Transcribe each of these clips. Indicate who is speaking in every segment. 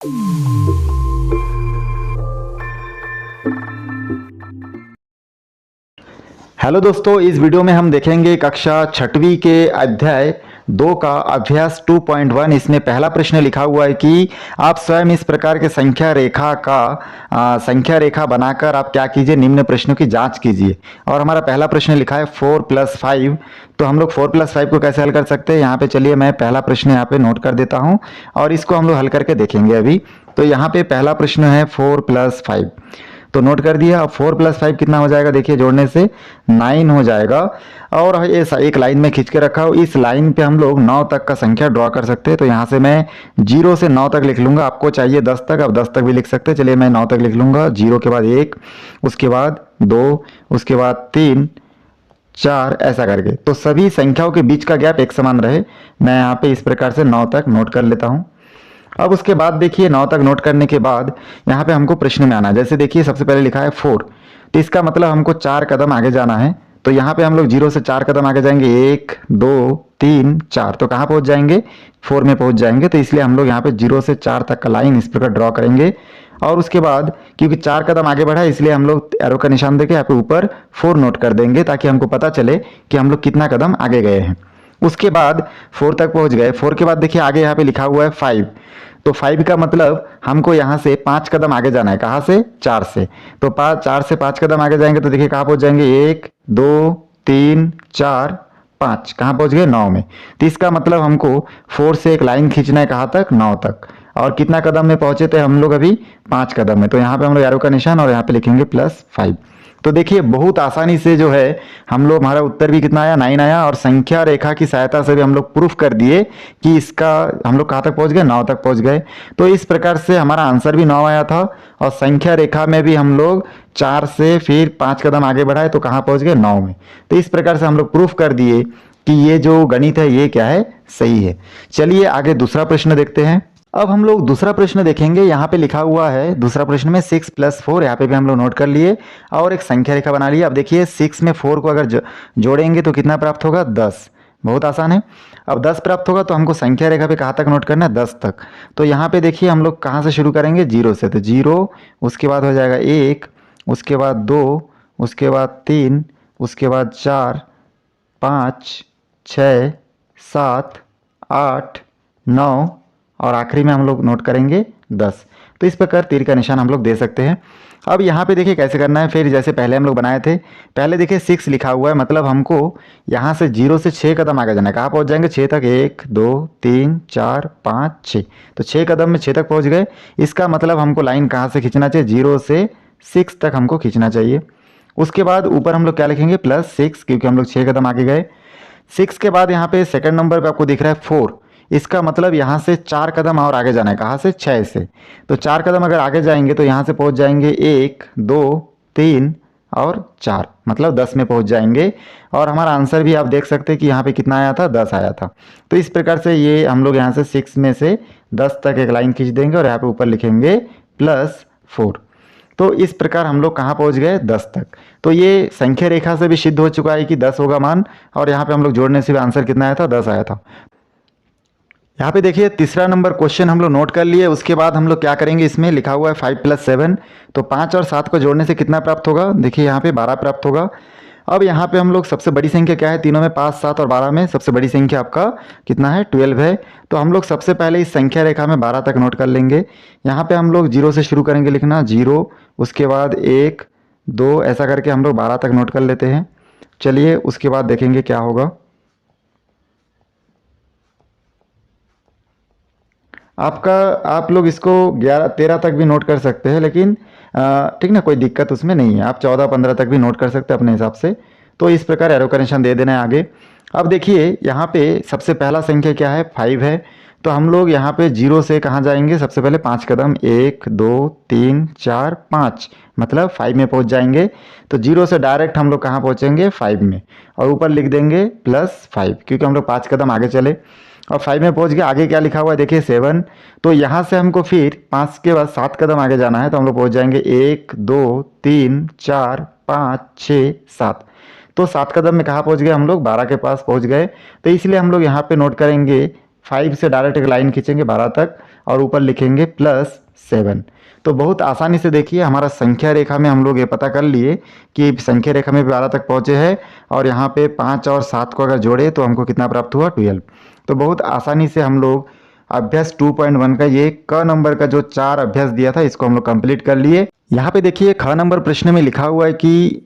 Speaker 1: Hello दोस्तों, इस video में हम देखेंगे कक्षा छठवीं के अध्याय 2 का अभ्यास 2.1। इसमें पहला प्रश्न लिखा हुआ है कि आप स्वयं इस प्रकार के संख्या रेखा बनाकर आप क्या कीजिए, निम्न प्रश्नों की जांच कीजिए। और हमारा पहला प्रश्न लिखा है 4 + 5। तो हम लोग 4 + 5 को कैसे हल कर सकते हैं, यहाँ पे चलिए मैं पहला प्रश्न यहाँ पे नोट कर देता हूँ और इसको हम लोग हल करके देखेंगे अभी। तो यहाँ पे पहला प्रश्न है 4 + 5, तो नोट कर दिया। अब 4 + 5 कितना हो जाएगा, देखिए जोड़ने से 9 हो जाएगा। और ये एक लाइन में खींच के रखा हो, इस लाइन पे हम लोग 9 तक का संख्या ड्रॉ कर सकते हैं। तो यहाँ से मैं 0 से 9 तक लिख लूंगा, आपको चाहिए 10 तक, अब 10 तक भी लिख सकते हैं। चलिए मैं 9 तक लिख लूंगा। 0 के बाद 1, उसके बाद 2, उसके बाद 3, 4, ऐसा करके। तो सभी संख्याओं के बीच का गैप एक समान रहे। मैं यहाँ पे इस प्रकार से 9 तक नोट कर लेता हूँ। अब उसके बाद देखिए 9 तक नोट करने के बाद यहाँ पे हमको प्रश्न में आना है। जैसे देखिए सबसे पहले लिखा है 4, तो इसका मतलब हमको 4 कदम आगे जाना है। तो यहाँ पे हम लोग 0 से 4 कदम आगे जाएंगे, 1, 2, 3, 4, तो कहाँ पहुँच जाएंगे, 4 में पहुँच जाएंगे। तो इसलिए हम लोग यहाँ पे 0 से 4 तक का लाइन इस प्रकार ड्रॉ करेंगे। और उसके बाद क्योंकि 4 कदम आगे बढ़ा है, इसलिए हम लोग एरो का निशान देके यहाँ पे ऊपर 4 नोट कर देंगे, ताकि हमको पता चले कि हम लोग कितना कदम आगे गए हैं। उसके बाद 4 तक पहुंच गए। 4 के बाद देखिए आगे यहाँ पे लिखा हुआ है 5, तो 5 का मतलब हमको यहाँ से 5 कदम आगे जाना है। कहाँ से, 4 से। तो 4 से 5 कदम आगे जाएंगे तो देखिए कहाँ पहुंच जाएंगे, 1, 2, 3, 4, 5, कहाँ पहुंच गए, 9 में। तो इसका मतलब हमको 4 से एक लाइन खींचना है, कहाँ तक, 9 तक। और कितना कदम में पहुंचे थे हम लोग, अभी 5 कदम में। तो यहाँ पे हम लोग एरो का निशान और यहाँ पे लिखेंगे +5। तो देखिए बहुत आसानी से जो है हम लोग, हमारा उत्तर भी कितना आया, 9 आया। और संख्या रेखा की सहायता से भी हम लोग प्रूफ कर दिए कि इसका हम लोग कहाँ तक पहुंच गए, 9 तक पहुंच गए। तो इस प्रकार से हमारा आंसर भी 9 आया था। और संख्या रेखा में भी हम लोग 4 से फिर 5 कदम आगे बढ़ाए तो कहाँ पहुंच गए, 9 में। तो इस प्रकार से हम लोग प्रूफ कर दिए कि ये जो गणित है ये क्या है, सही है। चलिए आगे दूसरा प्रश्न देखते हैं। अब हम लोग दूसरा प्रश्न देखेंगे। यहाँ पे लिखा हुआ है दूसरा प्रश्न में 6 + 4, यहाँ पे भी हम लोग नोट कर लिए और एक संख्या रेखा बना लिया। अब देखिए 6 में 4 को अगर जोड़ेंगे तो कितना प्राप्त होगा, 10। बहुत आसान है। अब 10 प्राप्त होगा तो हमको संख्या रेखा पे कहाँ तक नोट करना है, 10 तक। तो यहाँ पे देखिए हम लोग कहाँ से शुरू करेंगे, 0 से। तो 0, उसके बाद हो जाएगा 1, उसके बाद 2, उसके बाद 3, उसके बाद 4, 5, 6, 7, 8, 9 और आखिरी में हम लोग नोट करेंगे 10। तो इस प्रकार तीर का निशान हम लोग दे सकते हैं। अब यहाँ पे देखिए कैसे करना है, फिर जैसे पहले हम लोग बनाए थे। पहले देखिए 6 लिखा हुआ है, मतलब हमको यहाँ से 0 से 6 कदम आगे जाना है। कहाँ पहुँच जाएंगे, 6 तक। 1, 2, 3, 4, 5, 6, तो 6 कदम में 6 तक पहुँच गए। इसका मतलब हमको लाइन कहाँ से खींचना चाहिए, 0 से 6 तक हमको खींचना चाहिए। उसके बाद ऊपर हम लोग क्या लिखेंगे, +6, क्योंकि हम लोग 6 कदम आगे गए। 6 के बाद यहाँ पे सेकंड नंबर पे आपको दिख रहा है 4, इसका मतलब यहाँ से 4 कदम और आगे जाना है। कहाँ से, 6 से। तो 4 कदम अगर आगे जाएंगे तो यहाँ से पहुँच जाएंगे 1, 2, 3 और 4, मतलब 10 में पहुँच जाएंगे। और हमारा आंसर भी आप देख सकते हैं कि यहाँ पे कितना आया था, 10 आया था। तो इस प्रकार से ये हम लोग यहाँ से 6 में से 10 तक एक लाइन खींच देंगे और यहाँ पे ऊपर लिखेंगे +4। तो इस प्रकार हम लोग कहाँ पहुँच गए, 10 तक। तो ये संख्या रेखा से भी सिद्ध हो चुका है कि 10 होगा मान। और यहाँ पे हम लोग जोड़ने से भी आंसर कितना आया था, 10 आया था। यहाँ पे देखिए तीसरा नंबर क्वेश्चन हम लोग नोट कर लिए। उसके बाद हम लोग क्या करेंगे, इसमें लिखा हुआ है 5 + 7, तो 5 और 7 को जोड़ने से कितना प्राप्त होगा, देखिए यहाँ पे 12 प्राप्त होगा। अब यहाँ पे हम लोग सबसे बड़ी संख्या क्या है, तीनों में 5, 7 और 12 में सबसे बड़ी संख्या आपका कितना है, 12 है। तो हम लोग सबसे पहले इस संख्या रेखा में 12 तक नोट कर लेंगे। यहाँ पे हम लोग 0 से शुरू करेंगे लिखना, 0, उसके बाद 1, 2, ऐसा करके हम लोग 12 तक नोट कर लेते हैं। चलिए उसके बाद देखेंगे क्या होगा। आप लोग इसको 11, 13 तक भी नोट कर सकते हैं, लेकिन ठीक ना, कोई दिक्कत उसमें नहीं है। आप 14, 15 तक भी नोट कर सकते हैं अपने हिसाब से। तो इस प्रकार एरो का निशान दे देना है आगे। अब देखिए यहाँ पे सबसे पहला संख्या क्या है, 5 है। तो हम लोग यहाँ पे 0 से कहाँ जाएंगे, सबसे पहले 5 कदम, 1, 2, 3, 4, 5, मतलब 5 में पहुँच जाएंगे। तो 0 से डायरेक्ट हम लोग कहाँ पहुँचेंगे, 5 में। और ऊपर लिख देंगे +5, क्योंकि हम लोग 5 कदम आगे चले और 5 में पहुंच गए। आगे क्या लिखा हुआ है, देखिए 7। तो यहाँ से हमको फिर 5 के बाद 7 कदम आगे जाना है। तो हम लोग पहुंच जाएंगे 1, 2, 3, 4, 5, 6, 7। तो 7 कदम में कहाँ पहुंच गए, हम लोग 12 के पास पहुंच गए। तो इसलिए हम लोग यहाँ पे नोट करेंगे 5 से डायरेक्ट एक लाइन खींचेंगे 12 तक। और ऊपर लिखेंगे +7। तो बहुत आसानी से देखिए हमारा संख्या रेखा में हम लोग ये पता कर लिए कि संख्या रेखा में 12 तक पहुँचे हैं, और यहाँ पे 5 और 7 को अगर जोड़े तो हमको कितना प्राप्त हुआ, 12। तो बहुत आसानी से हम लोग अभ्यास 2.1 का ये क नंबर का जो 4 अभ्यास दिया था इसको हम लोग कंप्लीट कर लिए। यहाँ पे देखिए ख नंबर प्रश्न में लिखा हुआ है कि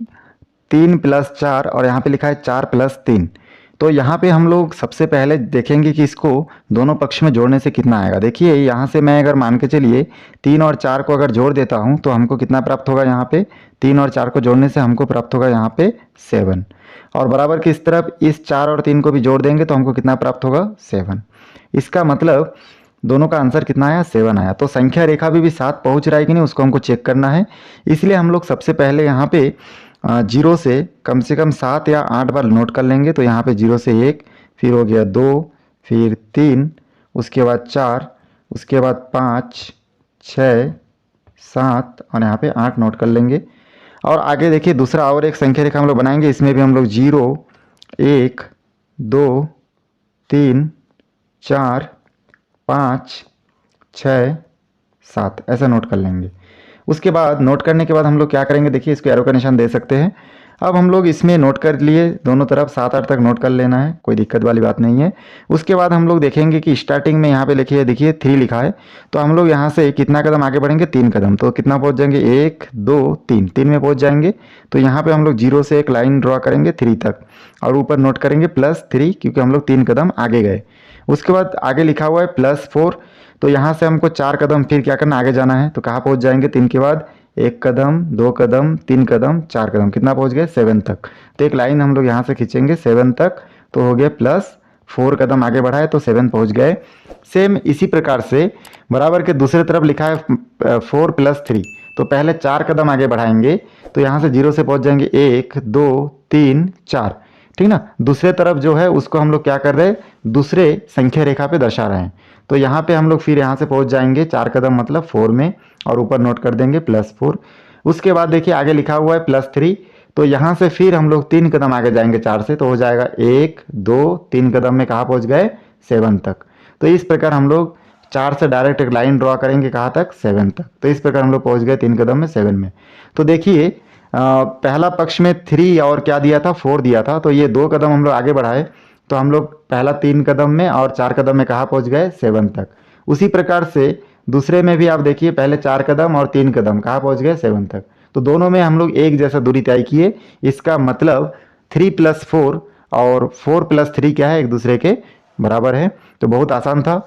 Speaker 1: 3 + 4 और यहाँ पे लिखा है 4 + 3। तो यहाँ पे हम लोग सबसे पहले देखेंगे कि इसको दोनों पक्ष में जोड़ने से कितना आएगा। देखिए यहाँ से मैं अगर मान के चलिए 3 और 4 को अगर जोड़ देता हूँ तो हमको कितना प्राप्त होगा, यहाँ पे 3 और 4 को जोड़ने से हमको प्राप्त होगा यहाँ पे 7, और बराबर की इस तरफ इस 4 और 3 को भी जोड़ देंगे तो हमको कितना प्राप्त होगा, 7। इसका मतलब दोनों का आंसर कितना आया, 7 आया। तो संख्या रेखा भी 7 पहुंच रहा है कि नहीं उसको हमको चेक करना है। इसलिए हम लोग सबसे पहले यहाँ पे 0 से कम 7 या 8 बार नोट कर लेंगे। तो यहाँ पे 0 से 1, फिर हो गया 2, फिर 3, उसके बाद 4, उसके बाद 5, 6, 7 और यहाँ पे 8 नोट कर लेंगे। और आगे देखिए दूसरा और एक संख्या रेखा हम लोग बनाएंगे, इसमें भी हम लोग 0, 1, 2, 3, 4, 5, 6, 7 ऐसा नोट कर लेंगे। उसके बाद नोट करने के बाद हम लोग क्या करेंगे, देखिए इसको एरो का निशान दे सकते हैं। अब हम लोग इसमें नोट कर लिए दोनों तरफ 7-8 तक नोट कर लेना है, कोई दिक्कत वाली बात नहीं है। उसके बाद हम लोग देखेंगे कि स्टार्टिंग में यहाँ पे लिखिए, देखिए 3 लिखा है, तो हम लोग यहाँ से कितना कदम आगे बढ़ेंगे, 3 कदम। तो कितना पहुँच जाएंगे, 1, 2, 3, 3 में पहुँच जाएंगे। तो यहाँ पे हम लोग 0 से एक लाइन ड्रॉ करेंगे 3 तक, और ऊपर नोट करेंगे +3 क्योंकि हम लोग 3 कदम आगे गए। उसके बाद आगे लिखा हुआ है +4, तो यहाँ से हमको 4 कदम फिर क्या करना, आगे जाना है। तो कहाँ पहुँच जाएंगे, 3 के बाद 1 कदम, 2 कदम, 3 कदम, 4 कदम, कितना पहुँच गए, 7 तक। तो एक लाइन हम लोग यहाँ से खींचेंगे 7 तक, तो हो गया +4 कदम आगे बढ़ा है तो 7 पहुँच गए। सेम इसी प्रकार से बराबर के दूसरे तरफ लिखा है 4 + 3, तो पहले 4 कदम आगे बढ़ाएंगे। तो यहाँ से 0 से पहुँच जाएंगे 1, 2, 3, 4, ठीक ना। दूसरे तरफ जो है उसको हम लोग क्या कर रहे हैं, दूसरे संख्या रेखा पे दर्शा रहे हैं। तो यहाँ पे हम लोग फिर यहाँ से पहुँच जाएंगे 4 कदम मतलब 4 में, और ऊपर नोट कर देंगे +4। उसके बाद देखिए आगे लिखा हुआ है +3, तो यहाँ से फिर हम लोग 3 कदम आगे जाएंगे 4 से, तो हो जाएगा 1, 2, 3 कदम में कहाँ पहुँच गए, 7 तक। तो इस प्रकार हम लोग 4 से डायरेक्ट एक लाइन ड्रॉ करेंगे कहाँ तक, 7 तक। तो इस प्रकार हम लोग पहुँच गए 3 कदम में 7 में। तो देखिए पहला पक्ष में 3 और क्या दिया था, 4 दिया था, तो ये 2 कदम हम लोग आगे बढ़ाए तो हम लोग पहला 3 कदम में और 4 कदम में कहाँ पहुँच गए, 7 तक। उसी प्रकार से दूसरे में भी आप देखिए पहले 4 कदम और 3 कदम कहाँ पहुँच गए, 7 तक। तो दोनों में हम लोग एक जैसा दूरी तय किए। इसका मतलब 3 + 4 और 4 + 3 क्या है, एक दूसरे के बराबर है। तो बहुत आसान था।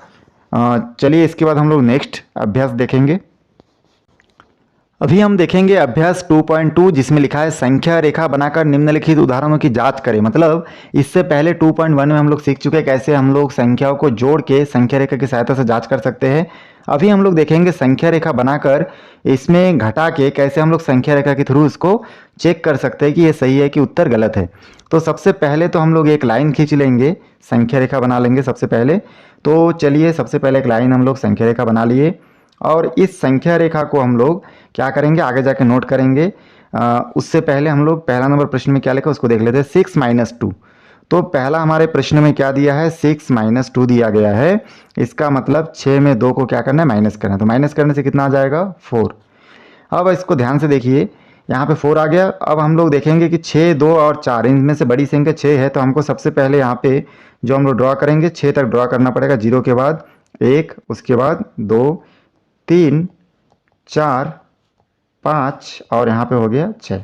Speaker 1: चलिए इसके बाद हम लोग नेक्स्ट अभ्यास देखेंगे। अभी हम देखेंगे अभ्यास 2.2 जिसमें लिखा है संख्या रेखा बनाकर निम्नलिखित उदाहरणों की जांच करें। मतलब इससे पहले 2.1 में हम लोग सीख चुके हैं कैसे हम लोग संख्याओं को जोड़ के संख्या रेखा की सहायता से जांच कर सकते हैं। अभी हम लोग देखेंगे संख्या रेखा बनाकर इसमें घटा के कैसे हम लोग संख्या रेखा के थ्रू इसको चेक कर सकते हैं कि ये सही है कि उत्तर गलत है। तो सबसे पहले तो हम लोग एक लाइन खींच लेंगे, संख्या रेखा बना लेंगे सबसे पहले। तो चलिए सबसे पहले एक लाइन हम लोग संख्या रेखा बना लिए, और इस संख्या रेखा को हम लोग क्या करेंगे, आगे जाके नोट करेंगे। उससे पहले हम लोग पहला नंबर प्रश्न में क्या लिखा उसको देख लेते हैं, 6 - 2। तो पहला हमारे प्रश्न में क्या दिया है, 6 - 2 दिया गया है। इसका मतलब 6 में 2 को क्या करना है, माइनस करना है। तो माइनस करने से कितना आ जाएगा, 4। अब इसको ध्यान से देखिए, यहाँ पे 4 आ गया। अब हम लोग देखेंगे कि 6, 2 और 4 इनमें से बड़ी संख्या 6 है, तो हमको सबसे पहले यहाँ पे जो हम लोग ड्रॉ करेंगे 6 तक ड्रॉ करना पड़ेगा। 0 के बाद 1, उसके बाद 2, 3, 4, 5 और यहाँ पे हो गया 6।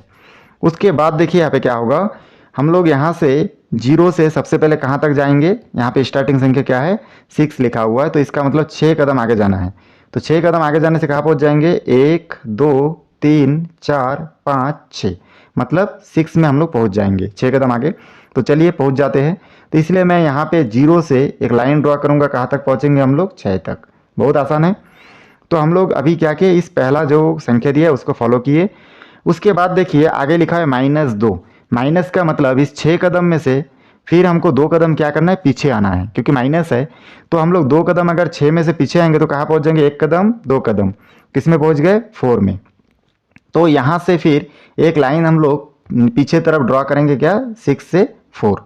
Speaker 1: उसके बाद देखिए यहाँ पे क्या होगा, हम लोग यहाँ से 0 से सबसे पहले कहाँ तक जाएंगे, यहाँ पे स्टार्टिंग संख्या क्या है, 6 लिखा हुआ है, तो इसका मतलब 6 कदम आगे जाना है। तो 6 कदम आगे जाने से कहाँ पहुँच जाएंगे, 1, 2, 3, 4, 5, 6, मतलब 6 में हम लोग पहुँच जाएंगे 6 कदम आगे। तो चलिए पहुँच जाते हैं। तो इसलिए मैं यहाँ पे 0 से एक लाइन ड्रॉ करूँगा, कहाँ तक पहुँचेंगे हम लोग, 6 तक। बहुत आसान है। तो हम लोग अभी क्या किए, इस पहला जो संख्या दिया है उसको फॉलो किए। उसके बाद देखिए आगे लिखा है -2। माइनस का मतलब इस 6 कदम में से फिर हमको 2 कदम क्या करना है, पीछे आना है, क्योंकि माइनस है। तो हम लोग 2 कदम अगर 6 में से पीछे आएंगे तो कहाँ पहुँच जाएंगे, 1 कदम 2 कदम, किस में पहुँच गए, 4 में। तो यहाँ से फिर एक लाइन हम लोग पीछे तरफ ड्रॉ करेंगे, क्या, 6 से 4।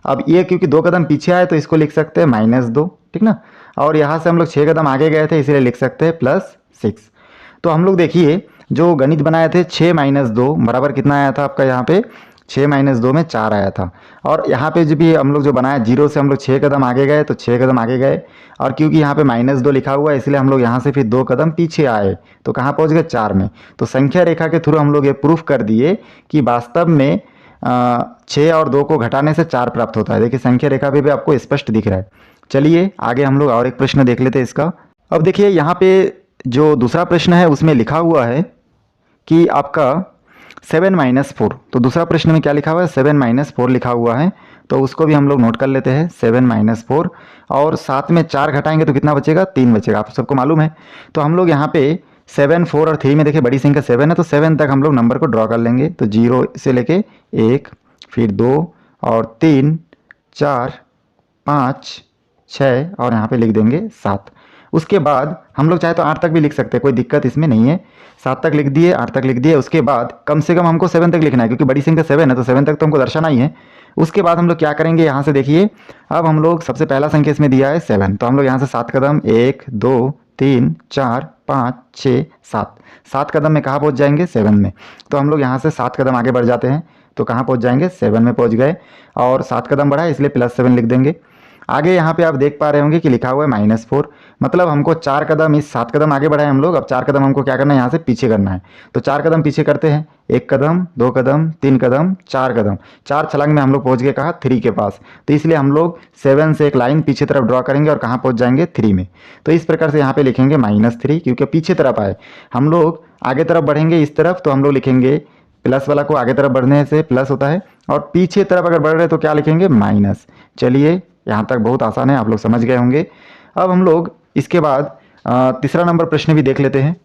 Speaker 1: अब ये क्योंकि 2 कदम पीछे आए तो इसको लिख सकते हैं -2, ठीक ना। और यहाँ से हम लोग 6 कदम आगे गए थे, इसलिए लिख सकते हैं +6। तो हम लोग देखिए जो गणित बनाए थे 6 - 2 बराबर कितना आया था आपका, यहाँ पे 6 - 2 में 4 आया था। और यहाँ पे जो भी हम लोग जो बनाया 0 से हम लोग 6 कदम आगे गए, तो 6 कदम आगे गए, और क्योंकि यहाँ पे -2 लिखा हुआ है इसलिए हम लोग यहाँ से फिर 2 कदम पीछे आए, तो कहाँ पहुँच गए 4 में। तो संख्या रेखा के थ्रू हम लोग ये प्रूफ कर दिए कि वास्तव में 6 और 2 को घटाने से 4 प्राप्त होता है। देखिए संख्या रेखा पे भी आपको स्पष्ट दिख रहा है। चलिए आगे हम लोग और एक प्रश्न देख लेते हैं इसका। अब देखिए यहाँ पे जो दूसरा प्रश्न है उसमें लिखा हुआ है कि आपका 7 - 4, तो दूसरा प्रश्न में क्या लिखा हुआ है 7 - 4 लिखा हुआ है, तो उसको भी हम लोग नोट कर लेते हैं 7 - 4, और साथ में 4 घटाएंगे तो कितना बचेगा 3 बचेगा, आप सबको मालूम है। तो हम लोग यहाँ पे 7, 4 और 3 में देखिए बड़ी संख्या 7 है, तो 7 तक हम लोग नंबर को ड्रॉ कर लेंगे। तो 0 से लेके 1, फिर 2 और 3, 4, 5, 6 और यहाँ पे लिख देंगे 7। उसके बाद हम लोग चाहे तो 8 तक भी लिख सकते हैं, कोई दिक्कत इसमें नहीं है। 7 तक लिख दिए, 8 तक लिख दिए, उसके बाद कम से कम हमको 7 तक लिखना है, क्योंकि बड़ी संख्या 7 है तो 7 तक तो हमको दर्शाना ही है। उसके बाद हम लोग क्या करेंगे, यहाँ से देखिए अब हम लोग सबसे पहला संख्या इसमें दिया है 7, तो हम लोग यहाँ से 7 कदम 1, 2, 3, 4, 5, 6, 7, 7 कदम में कहाँ पहुँच जाएंगे 7 में। तो हम लोग यहाँ से 7 कदम आगे बढ़ जाते हैं, तो कहाँ पहुँच जाएंगे 7 में पहुँच गए, और 7 कदम बढ़ा है इसलिए +7 लिख देंगे। आगे यहाँ पे आप देख पा रहे होंगे कि लिखा हुआ है -4, मतलब हमको 4 कदम, इस 7 कदम आगे बढ़ाए हम लोग, अब 4 कदम हमको क्या करना है यहाँ से पीछे करना है। तो 4 कदम पीछे करते हैं, 1 कदम, 2 कदम, 3 कदम, 4 कदम, 4 छलांग में हम लोग पहुँच गए कहाँ 3 के पास। तो इसलिए हम लोग 7 से एक लाइन पीछे तरफ ड्रॉ करेंगे और कहाँ पहुँच जाएंगे 3 में। तो इस प्रकार से यहाँ पे लिखेंगे -3, क्योंकि पीछे तरफ आए, हम लोग आगे तरफ बढ़ेंगे इस तरफ, तो हम लोग लिखेंगे प्लस वाला को आगे तरफ बढ़ने से प्लस होता है, और पीछे तरफ अगर बढ़ रहे तो क्या लिखेंगे माइनस। चलिए यहाँ तक बहुत आसान है, आप लोग समझ गए होंगे। अब हम लोग इसके बाद तीसरा नंबर प्रश्न भी देख लेते हैं।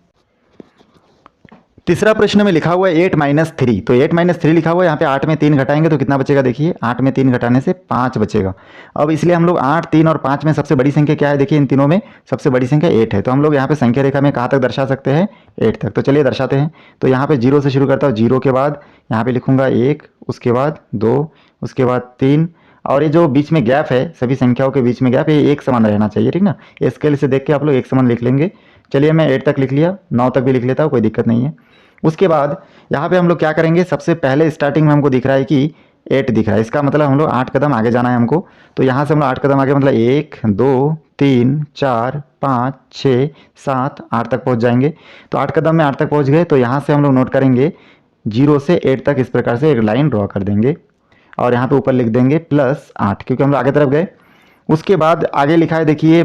Speaker 1: तीसरा प्रश्न में लिखा हुआ है 8 - 3, तो 8 - 3 लिखा हुआ है, यहाँ पे 8 में 3 घटाएंगे तो कितना बचेगा, देखिए 8 में 3 घटाने से 5 बचेगा। अब इसलिए हम लोग 8, 3 और 5 में सबसे बड़ी संख्या क्या है, देखिए इन तीनों में सबसे बड़ी संख्या 8 है, तो हम लोग यहाँ पे संख्या रेखा में कहाँ तक दर्शा सकते हैं 8 तक। तो चलिए दर्शाते हैं। तो यहाँ पे 0 से शुरू करता हूँ, 0 के बाद यहाँ पे लिखूंगा 1, उसके बाद 2, उसके बाद 3, और ये जो बीच में गैप है, सभी संख्याओं के बीच में गैप, ये एक समान रहना चाहिए, ठीक ना। स्केल से देख के आप लोग एक समान लिख लेंगे। चलिए मैं 8 तक लिख लिया, 9 तक भी लिख लेता हूँ, कोई दिक्कत नहीं है। उसके बाद यहाँ पे हम लोग क्या करेंगे, सबसे पहले स्टार्टिंग में हमको दिख रहा है कि 8 दिख रहा है, इसका मतलब हम लोग 8 कदम आगे जाना है हमको। तो यहाँ से हम लोग 8 कदम आगे, मतलब 1, 2, 3, 4, 5, 6, 7, 8 तक पहुँच जाएंगे। तो 8 कदम में 8 तक पहुँच गए, तो यहाँ से हम लोग नोट करेंगे 0 से 8 तक, इस प्रकार से एक लाइन ड्रॉ कर देंगे, और यहाँ पे ऊपर लिख देंगे +8, क्योंकि हम लोग आगे तरफ गए। उसके बाद आगे लिखा है देखिए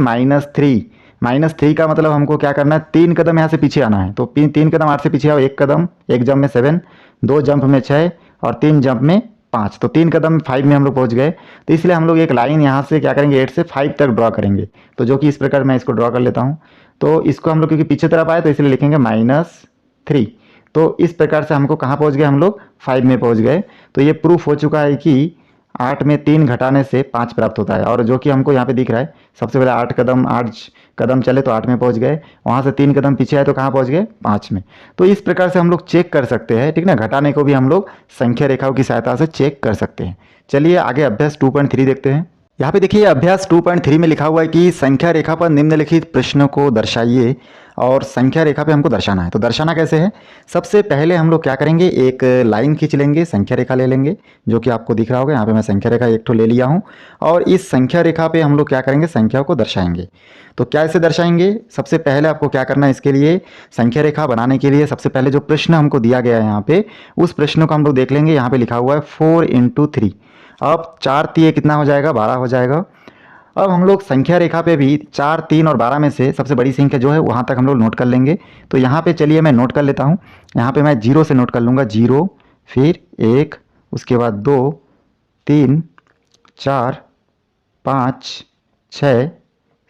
Speaker 1: -3 का मतलब हमको क्या करना है, 3 कदम यहाँ से पीछे आना है। तो 3 कदम 8 से पीछे आओ, 1 कदम, 1 जंप में 7, 2 जंप में 6 और 3 जंप में 5, तो 3 कदम 5 में हम लोग पहुँच गए। तो इसलिए हम लोग एक लाइन यहाँ से क्या करेंगे 8 से 5 तक ड्रॉ करेंगे, तो जो कि इस प्रकार मैं इसको ड्रॉ कर लेता हूँ। तो इसको हम लोग क्योंकि पीछे तरफ आए तो इसलिए लिखेंगे -3। तो इस प्रकार से हमको कहाँ पहुँच गए, हम लोग 5 में पहुँच गए। तो ये प्रूफ हो चुका है कि 8 में 3 घटाने से 5 प्राप्त होता है, और जो कि हमको यहाँ पे दिख रहा है, सबसे पहले 8 कदम चले तो 8 में पहुँच गए, वहाँ से 3 कदम पीछे आए तो कहाँ पहुँच गए 5 में। तो इस प्रकार से हम लोग चेक कर सकते हैं, ठीक ना, घटाने को भी हम लोग संख्या रेखाओं की सहायता से चेक कर सकते हैं। चलिए आगे अभ्यास 2.3 देखते हैं। यहाँ पे देखिए अभ्यास 2.3 में लिखा हुआ है कि संख्या रेखा पर निम्नलिखित प्रश्नों को दर्शाइए, और संख्या रेखा पे हमको दर्शाना है। तो दर्शाना कैसे है, सबसे पहले हम लोग क्या करेंगे, एक लाइन खींच लेंगे, संख्या रेखा ले लेंगे, जो कि आपको दिख रहा होगा। यहाँ पे मैं संख्या रेखा एक ठो ले लिया हूँ, और इस संख्या रेखा पे हम लोग क्या करेंगे, संख्याओं को दर्शाएंगे। तो क्या ऐसे दर्शाएंगे, सबसे पहले आपको क्या करना है, इसके लिए संख्या रेखा बनाने के लिए सबसे पहले जो प्रश्न हमको दिया गया है यहाँ पे, उस प्रश्न को हम लोग देख लेंगे। यहाँ पे लिखा हुआ है 4 × 3, अब 4 3 कितना हो जाएगा, 12 हो जाएगा। अब हम लोग संख्या रेखा पे भी 4, 3 और 12 में से सबसे बड़ी संख्या जो है वहाँ तक हम लोग नोट कर लेंगे। तो यहाँ पे चलिए मैं नोट कर लेता हूँ। यहाँ पे मैं 0 से नोट कर लूँगा, 0, फिर 1, उसके बाद 2, 3, 4, 5, 6,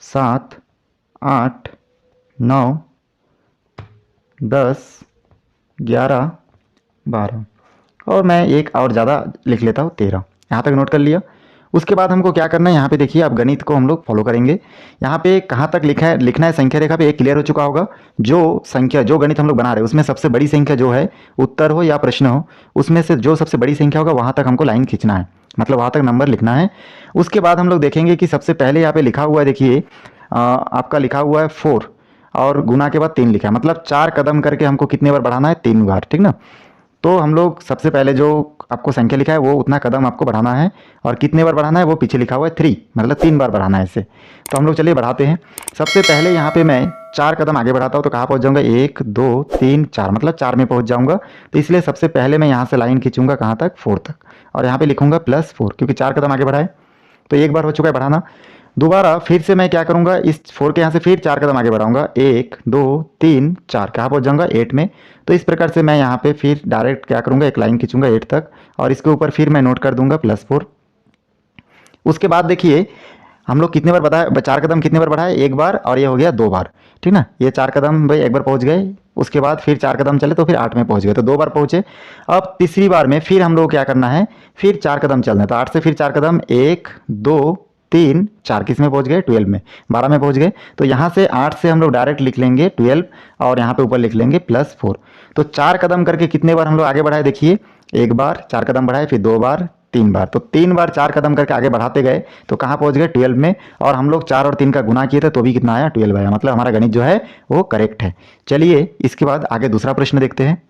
Speaker 1: 7, 8, 9, 10, 11, 12, और मैं एक और ज़्यादा लिख लेता हूँ 13। यहाँ तक नोट कर लिया। उसके बाद हमको क्या करना है, यहाँ पे देखिए आप गणित को हम लोग फॉलो करेंगे। यहाँ पे कहाँ तक लिखना है संख्या रेखा पे, एक क्लियर हो चुका होगा। जो गणित हम लोग बना रहे हैं उसमें सबसे बड़ी संख्या जो है, उत्तर हो या प्रश्न हो, उसमें से जो सबसे बड़ी संख्या होगा वहाँ तक हमको लाइन खींचना है, मतलब वहाँ तक नंबर लिखना है। उसके बाद हम लोग देखेंगे कि सबसे पहले यहाँ पे लिखा हुआ है देखिए आपका लिखा हुआ है 4 और गुना के बाद 3 लिखा है, मतलब 4 कदम करके हमको कितने बार बढ़ाना है, 3 बार, ठीक ना। तो हम लोग सबसे पहले जो आपको संख्या लिखा है वो उतना कदम आपको बढ़ाना है, और कितने बार बढ़ाना है वो पीछे लिखा हुआ है 3, मतलब 3 बार बढ़ाना है इसे। तो हम लोग चलिए बढ़ाते हैं। सबसे पहले यहाँ पे मैं 4 कदम आगे बढ़ाता हूँ तो कहाँ पहुँच जाऊँगा, 1 2 3 4, मतलब 4 में पहुँच जाऊँगा। तो इसलिए सबसे पहले मैं यहाँ से लाइन खींचूंगा कहाँ तक, 4 तक, और यहाँ पे लिखूंगा +4, क्योंकि 4 कदम आगे बढ़ाए। तो एक बार हो चुका है बढ़ाना। दोबारा फिर से मैं क्या करूंगा, इस 4 के यहाँ से फिर 4 कदम आगे बढ़ाऊंगा, 1 2 3 4, कहाँ पहुँच जाऊंगा, 8 में। तो इस प्रकार से मैं यहाँ पे फिर डायरेक्ट क्या करूंगा, एक लाइन खींचूंगा 8 तक, और इसके ऊपर फिर मैं नोट कर दूंगा +4। उसके बाद देखिए हम लोग कितने बार बढ़ाए, 4 कदम कितने बार बढ़ाए, एक बार, और ये हो गया 2 बार, ठीक ना। ये 4 कदम भाई एक बार पहुंच गए, उसके बाद फिर 4 कदम चले तो फिर 8 में पहुंच गए, तो 2 बार पहुंचे। अब तीसरी बार में फिर हम लोग क्या करना है, फिर 4 कदम चलना है। तो 8 से फिर 4 कदम, 1 2 3 4, किस में पहुंच गए, 12 में, 12 में पहुंच गए। तो यहाँ से 8 से हम लोग डायरेक्ट लिख लेंगे 12, और यहाँ पे ऊपर लिख लेंगे +4। तो 4 कदम करके कितने बार हम लोग आगे बढ़ाए, देखिए एक बार 4 कदम बढ़ाए, फिर 2 बार, 3 बार, तो 3 बार 4 कदम करके आगे बढ़ाते गए तो कहाँ पहुंच गए, 12 में। और हम लोग 4 और 3 का गुना किए थे तो भी कितना आया, 12 आया, मतलब हमारा गणित जो है वो करेक्ट है। चलिए इसके बाद आगे दूसरा प्रश्न देखते हैं।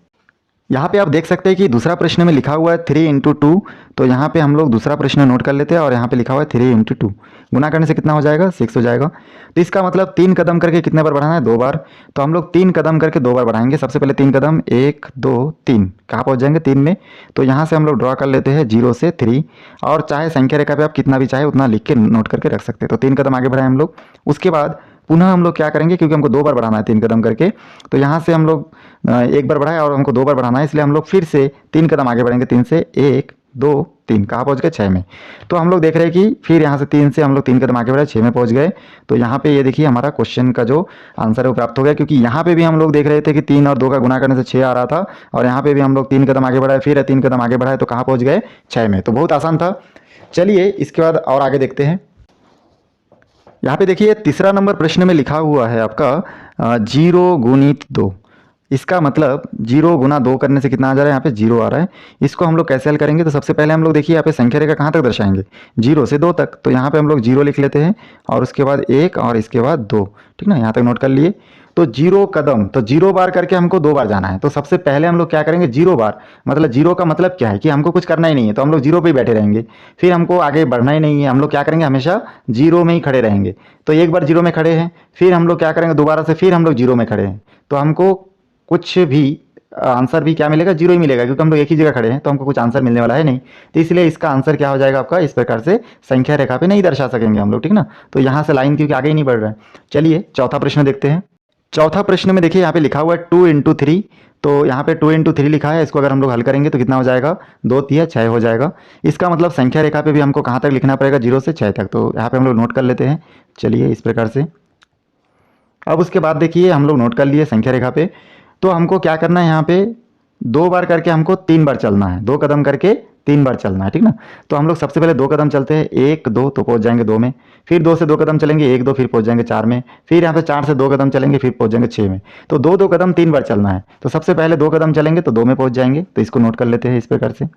Speaker 1: यहाँ पे आप देख सकते हैं कि दूसरा प्रश्न में लिखा हुआ है 3 × 2। तो यहाँ पे हम लोग दूसरा प्रश्न नोट कर लेते हैं, और यहाँ पे लिखा हुआ है 3 × 2, गुना करने से कितना हो जाएगा, 6 हो जाएगा। तो इसका मतलब 3 कदम करके कितने बार बढ़ाना है, 2 बार। तो हम लोग 3 कदम करके 2 बार बढ़ाएंगे। सबसे पहले 3 कदम, 1 2 3, कहाँ पहुँच जाएंगे, 3 में। तो यहाँ से हम लोग ड्रॉ कर लेते हैं 0 से 3, और चाहे संख्या रेखा पे आप कितना भी चाहे उतना लिख के नोट करके रख सकते हैं। तो 3 कदम आगे बढ़ाए हम लोग। उसके बाद पुनः हम लोग क्या करेंगे, क्योंकि हमको 2 बार बढ़ाना है 3 कदम करके, तो यहाँ से हम लोग एक बार बढ़ाए और हमको 2 बार बढ़ाना है, इसलिए हम लोग फिर से 3 कदम आगे बढ़ेंगे। 3 से 1 2 3, कहाँ पहुँच गए, 6 में। तो हम लोग देख रहे हैं कि फिर यहाँ से 3 से हम लोग 3 कदम आगे बढ़े, 6 में पहुँच गए। तो यहाँ पे ये देखिए हमारा क्वेश्चन का जो आंसर है वो प्राप्त हो गया, क्योंकि यहाँ पे भी हम लोग देख रहे थे कि 3 और 2 का गुना करने से 6 आ रहा था, और यहाँ पे भी हम लोग 3 कदम आगे बढ़ाए, फिर 3 कदम आगे बढ़ाए तो कहाँ पहुँच गए, 6 में। तो बहुत आसान था। चलिए इसके बाद और आगे देखते हैं। यहाँ पे देखिए तीसरा नंबर प्रश्न में लिखा हुआ है आपका 0 × 2। इसका मतलब 0 × 2 करने से कितना आ जा रहा है, यहाँ पे 0 आ रहा है। इसको हम लोग कैसे हल करेंगे, तो सबसे पहले हम लोग देखिए यहाँ पे संख्या रेखा कहाँ तक दर्शाएंगे, 0 से 2 तक। तो यहाँ पे हम लोग 0 लिख लेते हैं, और उसके बाद 1, और इसके बाद 2, ठीक ना, यहाँ तक नोट कर लिए। तो 0 कदम, तो 0 बार करके हमको 2 बार जाना है। तो सबसे पहले हम लोग क्या करेंगे, 0 बार, मतलब 0 का मतलब क्या है कि हमको कुछ करना ही नहीं है, तो हम लोग 0 पे ही बैठे रहेंगे। फिर हमको आगे बढ़ना ही नहीं है, हम लोग क्या करेंगे, हमेशा 0 में ही खड़े रहेंगे। तो एक बार 0 में खड़े हैं, फिर हम लोग क्या करेंगे, दोबारा से फिर हम लोग 0 में खड़े हैं, तो हमको कुछ भी आंसर भी क्या मिलेगा, 0 ही मिलेगा, क्योंकि हम लोग एक ही जगह खड़े हैं, तो हमको कुछ आंसर मिलने वाला है नहीं। तो इसलिए इसका आंसर क्या हो जाएगा आपका, इस प्रकार से संख्या रेखा पे नहीं दर्शा सकेंगे हम लोग, ठीक ना। तो यहाँ से लाइन क्योंकि आगे ही नहीं बढ़ रहा है। चलिए चौथा प्रश्न देखते हैं। चौथा प्रश्न में देखिए यहाँ पे लिखा हुआ है 2 × 3। तो यहाँ पे 2 × 3 लिखा है, इसको अगर हम लोग हल करेंगे तो कितना हो जाएगा, 2 3 6 हो जाएगा। इसका मतलब संख्या रेखा पे भी हमको कहाँ तक लिखना पड़ेगा, 0 से 6 तक। तो यहाँ पे हम लोग नोट कर लेते हैं। चलिए इस प्रकार से। अब उसके बाद देखिए हम लोग नोट कर लिए संख्या रेखा पे, तो हमको क्या करना है, यहाँ पे 2 बार करके हमको 3 बार चलना है, 2 कदम करके 3 बार चलना है, ठीक ना। तो हम लोग सबसे पहले 2 कदम चलते हैं, 1 2, तो पहुंच जाएंगे 2 में। फिर 2 से 2 कदम चलेंगे, 1 2, फिर पहुंच जाएंगे 4 में। फिर यहाँ पे 4 से 2 कदम चलेंगे, फिर पहुंच जाएंगे 6 में। तो 2 2 कदम 3 बार चलना है। तो सबसे पहले 2 कदम चलेंगे तो 2 में पहुंच जाएंगे, तो इसको नोट कर लेते हैं इस प्रकार से।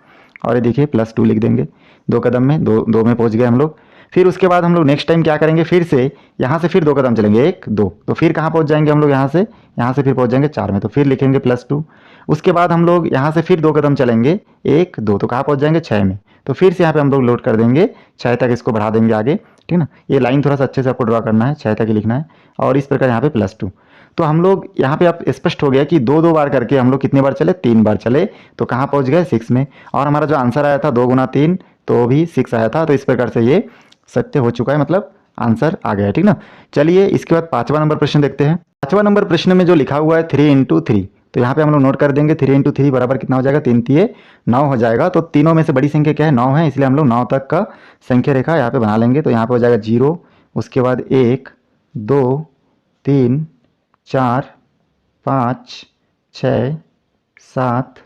Speaker 1: और ये देखिए +2 लिख देंगे, 2 कदम में 2 में पहुंच गए हम लोग। फिर उसके बाद हम लोग नेक्स्ट टाइम क्या करेंगे, फिर से यहाँ से फिर 2 कदम चलेंगे, 1 2, तो फिर कहाँ पहुँच जाएंगे हम लोग, यहाँ से फिर पहुँच जाएंगे 4 में, तो फिर लिखेंगे +2। उसके बाद हम लोग यहाँ से फिर 2 कदम चलेंगे, 1 2, तो कहाँ पहुँच जाएंगे 6 में। तो फिर से यहाँ पे हम लोग लोड कर देंगे 6 तक, इसको बढ़ा देंगे आगे, ठीक ना। ये लाइन थोड़ा सा अच्छे से आपको ड्रॉ करना है, 6 तक ही लिखना है, और इस प्रकार यहाँ पे +2। तो हम लोग यहाँ पे आप स्पष्ट हो गया कि 2 2 बार करके हम लोग कितने बार चले, 3 बार चले, तो कहाँ पहुँच गए, 6 में। और हमारा जो आंसर आया था 2 × 3, तो भी 6 आया था। तो इस प्रकार से ये सत्य हो चुका है, मतलब आंसर आ गया है, ठीक ना। चलिए इसके बाद 5वां नंबर प्रश्न देखते हैं। 5वां नंबर प्रश्न में जो लिखा हुआ है 3 × 3, तो यहाँ पे हम लोग नोट कर देंगे 3 × 3 बराबर कितना हो जाएगा, 3 3 9 हो जाएगा। तो तीनों में से बड़ी संख्या क्या है, 9 है, इसलिए हम लोग 9 तक का संख्या रेखा यहाँ पे बना लेंगे। तो यहाँ पे हो जाएगा 0, उसके बाद 1 2 3 4 5 6 7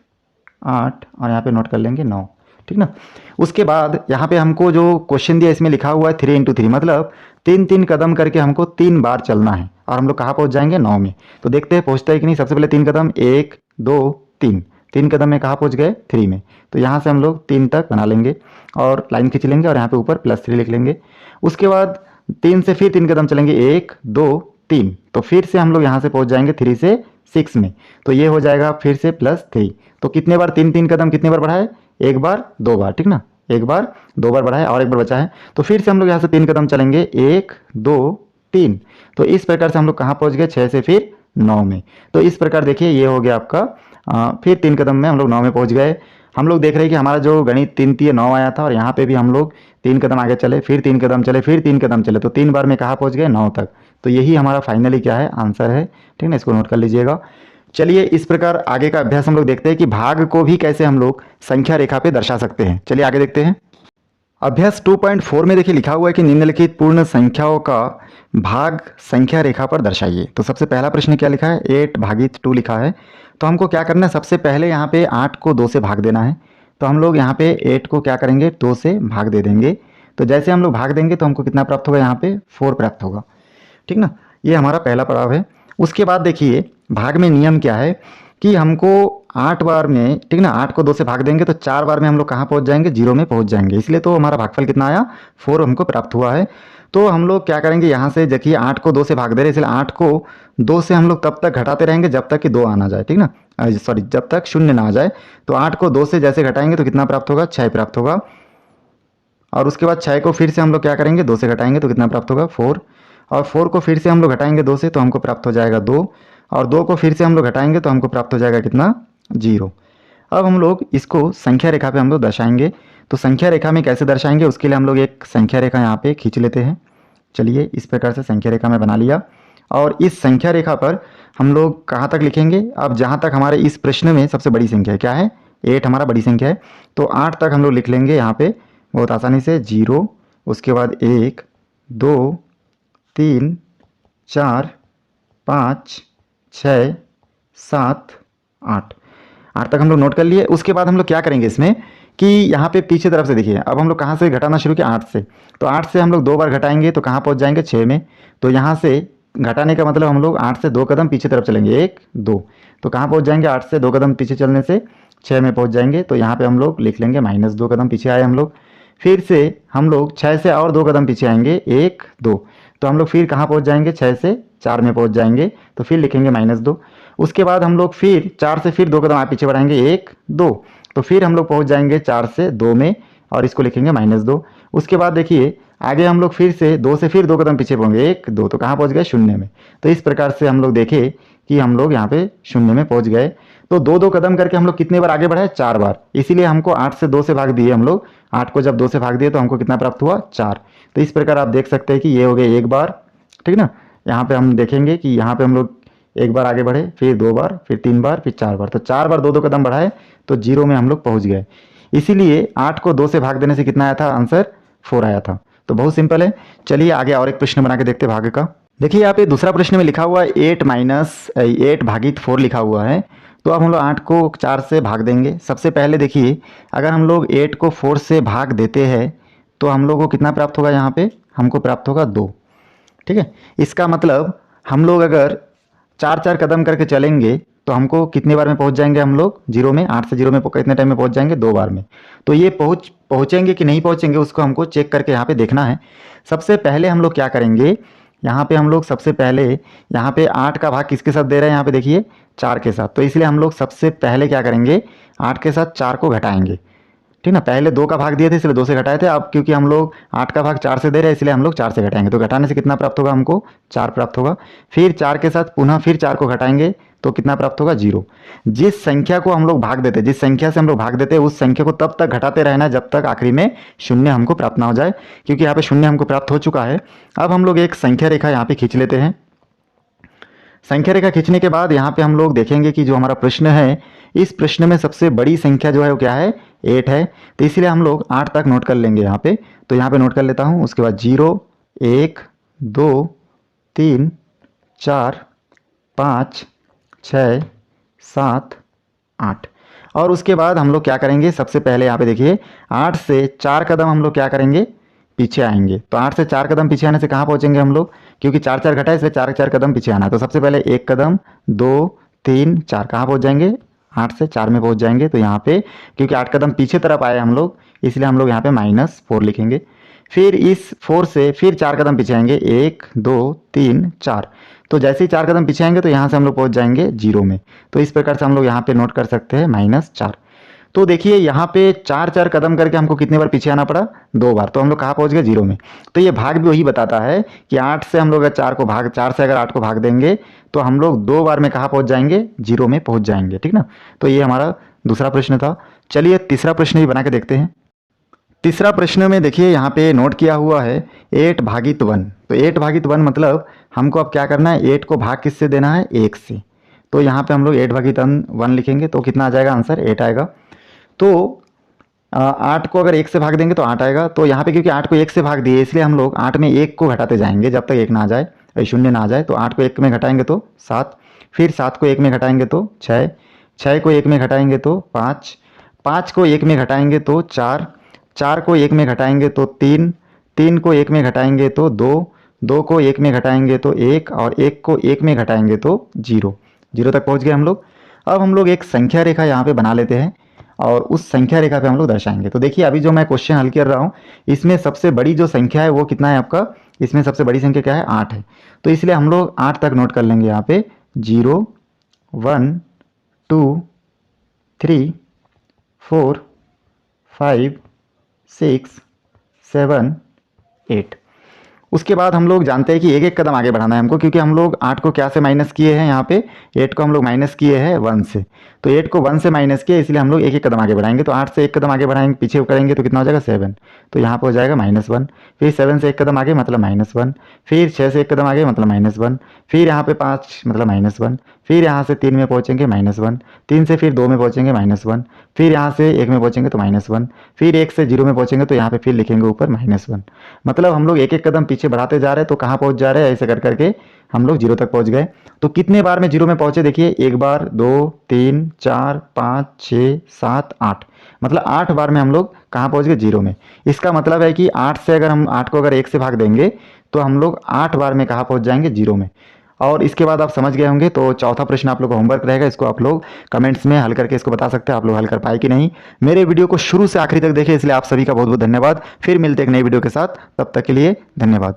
Speaker 1: 8, और यहाँ पे नोट कर लेंगे 9, ठीक ना। उसके बाद यहाँ पे हमको जो क्वेश्चन दिया इसमें लिखा हुआ है 3 × 3, मतलब 3 3 कदम करके हमको 3 बार चलना है, और हम लोग कहाँ पहुँच जाएंगे, 9 में। तो देखते हैं पहुँचता है कि नहीं। सबसे पहले 3 कदम, 1 2 3, 3 कदम में कहाँ पहुँच गए, 3 में। तो यहाँ से हम लोग 3 तक बना लेंगे और लाइन खींच लेंगे, और यहाँ पे ऊपर +3 लिख लेंगे। उसके बाद 3 से फिर 3 कदम चलेंगे, 1 2 3, तो फिर से हम लोग यहाँ से पहुँच जाएंगे 3 से 6 में, तो ये हो जाएगा फिर से +3। तो कितने बार 3 कदम कितने बार बढ़ाए, एक बार दो बार, ठीक ना, एक बार दो बार बढ़ाए और एक बार बचा है, तो फिर से हम लोग यहाँ से 3 कदम चलेंगे, 1 2 3। तो इस प्रकार से हम लोग कहाँ पहुँच गए, 6 से फिर 9 में। तो इस प्रकार देखिए ये हो गया आपका फिर 3 कदम में हम लोग 9 में पहुँच गए। हम लोग देख रहे हैं कि हमारा जो गणित 3 3 9 आया था, और यहाँ पे भी हम लोग 3 कदम आगे चले, फिर 3 कदम चले, फिर 3 कदम चले, तो 3 बार में कहाँ पहुँच गए, 9 तक। तो यही हमारा फाइनली क्या है, आंसर है, ठीक ना, इसको नोट कर लीजिएगा। चलिए इस प्रकार आगे का अभ्यास हम लोग देखते हैं कि भाग को भी कैसे हम लोग संख्या रेखा पे दर्शा सकते हैं। चलिए आगे देखते हैं। अभ्यास 2.4 में देखिए लिखा हुआ है कि निम्नलिखित पूर्ण संख्याओं का भाग संख्या रेखा पर दर्शाइए। तो सबसे पहला प्रश्न क्या लिखा है, 8 भागित 2 लिखा है। तो हमको क्या करना है, सबसे पहले यहाँ पे 8 को 2 से भाग देना है। तो हम लोग यहाँ पे 8 को क्या करेंगे, 2 से भाग दे देंगे। तो जैसे हम लोग भाग देंगे तो हमको कितना प्राप्त होगा, यहाँ पे 4 प्राप्त होगा, ठीक ना। ये हमारा पहला पड़ाव है। उसके बाद देखिए भाग में नियम क्या है कि हमको 8 बार में, ठीक ना, 8 को 2 से भाग देंगे तो 4 बार में हम लोग कहाँ पहुँच जाएंगे, 0 में पहुँच जाएंगे। इसलिए तो हमारा भागफल कितना आया, 4 हमको प्राप्त हुआ है। तो हम लोग क्या करेंगे, यहाँ से देखिए 8 को 2 से भाग दे रहे, इसलिए 8 को 2 से हम लोग तब तक घटाते रहेंगे जब तक कि 2 आना जाए, ठीक ना, सॉरी जब तक 0 ना आ जाए। तो 8 को 2 से जैसे घटाएंगे तो कितना प्राप्त होगा, 6 प्राप्त होगा। और उसके बाद 6 को फिर से हम लोग क्या करेंगे, 2 से घटाएंगे तो कितना प्राप्त होगा, 4। और 4 को फिर से हम लोग घटाएंगे 2 से तो हमको प्राप्त हो जाएगा 2। और 2 को फिर से हम लोग घटाएंगे तो हमको प्राप्त हो जाएगा कितना, 0। अब हम लोग इसको संख्या रेखा पे हम लोग दर्शाएंगे। तो संख्या रेखा में कैसे दर्शाएंगे, उसके लिए हम लोग एक संख्या रेखा यहाँ पे खींच लेते हैं। चलिए इस प्रकार से संख्या रेखा में बना लिया। और इस संख्या रेखा पर हम लोग कहाँ तक लिखेंगे, अब जहाँ तक हमारे इस प्रश्न में सबसे बड़ी संख्या है, क्या है, 8 हमारा बड़ी संख्या है, तो 8 तक हम लोग लिख लेंगे यहाँ पे बहुत आसानी से। 0, उसके बाद 1 2 3 4 5 6 7 8 8 तक हम लोग नोट कर लिए। उसके बाद हम लोग क्या करेंगे इसमें कि यहाँ पे पीछे तरफ से देखिए, अब हम लोग कहाँ से घटाना शुरू किया, 8 से। तो 8 से हम लोग 2 बार घटाएंगे तो कहाँ पहुँच जाएंगे, 6 में। तो यहाँ से घटाने का मतलब हम लोग 8 से 2 कदम पीछे तरफ चलेंगे, 1 2, तो कहाँ पहुँच जाएंगे, 8 से 2 कदम पीछे चलने से 6 में पहुँच जाएंगे। तो यहाँ पे हम लोग लिख लेंगे -2 कदम पीछे आए हम लोग। फिर से हम लोग 6 से और 2 कदम पीछे आएंगे, 1 2, तो हम लोग फिर कहाँ पहुँच जाएंगे, 6 से 4 में पहुँच जाएंगे, तो फिर लिखेंगे -2। उसके बाद हम लोग फिर 4 से फिर 2 कदम आप पीछे बढ़ाएंगे, 1 2, तो फिर हम लोग पहुँच जाएंगे 4 से 2 में, और इसको लिखेंगे -2। उसके बाद देखिए आगे हम लोग फिर से 2 से फिर 2 कदम पीछे पहुँचेंगे, 1 2, तो कहाँ पहुँच गए, 0 में। तो इस प्रकार से हम लोग देखे कि हम लोग यहाँ पे 0 में पहुँच गए। तो 2 कदम करके हम लोग कितने बार आगे बढ़े, 4 बार। इसीलिए हमको 8 से 2 से भाग दिए हम लोग, 8 को जब 2 से भाग दिए तो हमको कितना प्राप्त हुआ, 4। तो इस प्रकार आप देख सकते हैं कि ये हो गए 1 बार, ठीक ना। यहाँ पे हम देखेंगे कि यहाँ पे हम लोग 1 बार आगे बढ़े, फिर 2 बार, फिर 3 बार, फिर 4 बार, तो 4 बार 2 कदम बढ़ाए तो 0 में हम लोग पहुँच गए। इसीलिए 8 को 2 से भाग देने से कितना आया था, आंसर 4 आया था। तो बहुत सिंपल है। चलिए आगे और एक प्रश्न बना के देखते हैं भाग का। देखिए यहाँ पे दूसरा प्रश्न में लिखा हुआ है 8 भागित 4 लिखा हुआ है। तो अब हम लोग 8 को 4 से भाग देंगे। सबसे पहले देखिए अगर हम लोग 8 को 4 से भाग देते हैं तो हम लोग को कितना प्राप्त होगा, यहाँ पे हमको प्राप्त होगा 2, ठीक है। इसका मतलब हम लोग अगर 4 कदम करके चलेंगे तो हमको कितने बार में पहुंच जाएंगे, हम लोग 0 में, 8 से 0 में कितने टाइम में पहुंच जाएंगे, 2 बार में। तो ये पहुंचेंगे कि नहीं पहुंचेंगे उसको हमको चेक करके यहाँ पे देखना है। सबसे पहले हम लोग क्या करेंगे, यहाँ पे हम लोग सबसे पहले यहाँ पे 8 का भाग किसके साथ दे रहे हैं, यहाँ पे देखिए 4 के साथ। तो इसलिए हम लोग सबसे पहले क्या करेंगे, 8 के साथ 4 को घटाएंगे, ठीक ना। पहले 2 का भाग दिए थे इसलिए 2 से घटाए थे, अब क्योंकि हम लोग 8 का भाग 4 से दे रहे हैं इसलिए हम लोग 4 से घटाएंगे। तो घटाने से कितना प्राप्त होगा, हमको 4 प्राप्त होगा। फिर 4 के साथ पुनः फिर 4 को घटाएंगे तो कितना प्राप्त होगा, 0। जिस संख्या को हम लोग भाग देते, जिस संख्या से हम लोग भाग देते हैं उस संख्या को तब तक घटाते रहना जब तक आखिरी में 0 हमको प्राप्त ना हो जाए। क्योंकि यहाँ पे 0 हमको प्राप्त हो चुका है। अब हम लोग एक संख्या रेखा यहाँ पे खींच लेते हैं। संख्या रेखा खींचने के बाद यहाँ पे हम लोग देखेंगे कि जो हमारा प्रश्न है, इस प्रश्न में सबसे बड़ी संख्या जो है वो क्या है, 8 है। तो इसलिए हम लोग 8 तक नोट कर लेंगे यहाँ पे। तो यहाँ पे नोट कर लेता हूँ। उसके बाद 0 1 2 3 4 5 6 7 8। और उसके बाद हम लोग क्या करेंगे, सबसे पहले यहाँ पे देखिए 8 से 4 कदम हम लोग क्या करेंगे, पीछे आएंगे। तो 8 से 4 कदम पीछे आने से कहाँ पहुँचेंगे हम लोग, क्योंकि 4 घटा है इसलिए 4 कदम पीछे आना है। तो सबसे पहले 1 कदम 2 3 4 कहाँ पहुँच जाएंगे, 8 से 4 में पहुँच जाएंगे। तो यहाँ पे क्योंकि 8 कदम पीछे तरफ आए हम लोग इसलिए हम लोग यहाँ पे -4 लिखेंगे। फिर इस 4 से फिर 4 कदम पीछे आएंगे, 1 2 3 4। तो जैसे ही 4 कदम पीछे आएंगे तो यहाँ से हम लोग पहुँच जाएंगे 0 में। तो इस प्रकार से हम लोग यहाँ पे नोट कर सकते हैं -4। तो देखिए यहाँ पे 4 कदम करके हमको कितने बार पीछे आना पड़ा, 2 बार। तो हम लोग कहाँ पहुँच गए, 0 में। तो ये भाग भी वही बताता है कि 8 से हम लोग अगर 4 से अगर 8 को भाग देंगे तो हम लोग 2 बार में कहाँ पहुँच जाएंगे, 0 में पहुँच जाएंगे, ठीक ना। तो ये हमारा दूसरा प्रश्न था। चलिए तीसरा प्रश्न भी बना के देखते हैं। तीसरा प्रश्न में देखिए यहाँ पे नोट किया हुआ है 8 भागित 1। तो 8 भागित 1 मतलब हमको अब क्या करना है, 8 को भाग किससे देना है, 1 से। तो यहाँ पे हम लोग 8 भागित 1 लिखेंगे तो कितना आ जाएगा, आंसर 8 आएगा। तो 8 को अगर 1 से भाग देंगे तो 8 आएगा। तो यहाँ पे क्योंकि 8 को 1 से भाग दिए इसलिए हम लोग 8 में 1 को घटाते जाएंगे जब तक 1 ना आ जाए, 0 ना आ जाए। तो 8 को 1 में घटाएंगे तो 7, फिर 7 को 1 में घटाएंगे तो 6, 6 को 1 में घटाएंगे तो 5, 5 को 1 में घटाएंगे तो 4, 4 को 1 में घटाएंगे तो 3, 3 को 1 में घटाएंगे तो 2, 2 को 1 में घटाएंगे तो 1 और 1 को 1 में घटाएंगे तो 0। 0 तक पहुँच गए हम लोग। अब हम लोग एक संख्या रेखा यहाँ पे बना लेते हैं और उस संख्या रेखा पे हम लोग दर्शाएंगे। तो देखिए अभी जो मैं क्वेश्चन हल कर रहा हूँ इसमें सबसे बड़ी जो संख्या है वो कितना है आपका, इसमें सबसे बड़ी संख्या क्या है, 8 है। तो इसलिए हम लोग 8 तक नोट कर लेंगे यहाँ पे, 0 1 2 3 4 5 6 7 8। उसके बाद हम लोग जानते हैं कि एक एक कदम आगे बढ़ाना है हमको, क्योंकि हम लोग 8 को क्या से माइनस किए हैं, यहाँ पे 8 को हम लोग माइनस किए हैं 1 से। तो 8 को 1 से माइनस किए इसलिए हम लोग एक एक कदम आगे बढ़ाएंगे। तो 8 से एक कदम आगे बढ़ाएंगे, पीछे करेंगे तो कितना हो जाएगा, 7। तो यहाँ पर हो जाएगा -1। फिर 7 से एक कदम आगे मतलब -1, फिर 6 से एक कदम आगे मतलब -1, फिर यहाँ पे 5 मतलब -1, फिर यहाँ से 3 में पहुँचेंगे -1, 3 से फिर 2 में पहुँचेंगे -1, फिर यहाँ से 1 में पहुँचेंगे तो -1, फिर 1 से 0 में पहुँचेंगे तो यहाँ पे फिर लिखेंगे ऊपर -1। मतलब हम लोग एक एक कदम पीछे बढ़ाते जा रहे हैं। तो कहाँ पहुँच जा रहे हैं, ऐसे कर करके हम लोग 0 तक पहुँच गए। तो कितने बार में 0 में पहुँचे, देखिए 1 बार, 2 3 4 5 6 7 8, मतलब 8 बार में हम लोग कहाँ पहुँच गए, 0 में। इसका मतलब है कि 8 से अगर हम 8 को अगर 1 से भाग देंगे तो हम लोग 8 बार में कहाँ पहुँच जाएंगे, 0 में। और इसके बाद आप समझ गए होंगे। तो चौथा प्रश्न आप लोग का होमवर्क रहेगा, इसको आप लोग कमेंट्स में हल करके इसको बता सकते हैं आप लोग हल कर पाए कि नहीं। मेरे वीडियो को शुरू से आखिरी तक देखें, इसलिए आप सभी का बहुत बहुत धन्यवाद। फिर मिलते हैं एक नई वीडियो के साथ, तब तक के लिए धन्यवाद।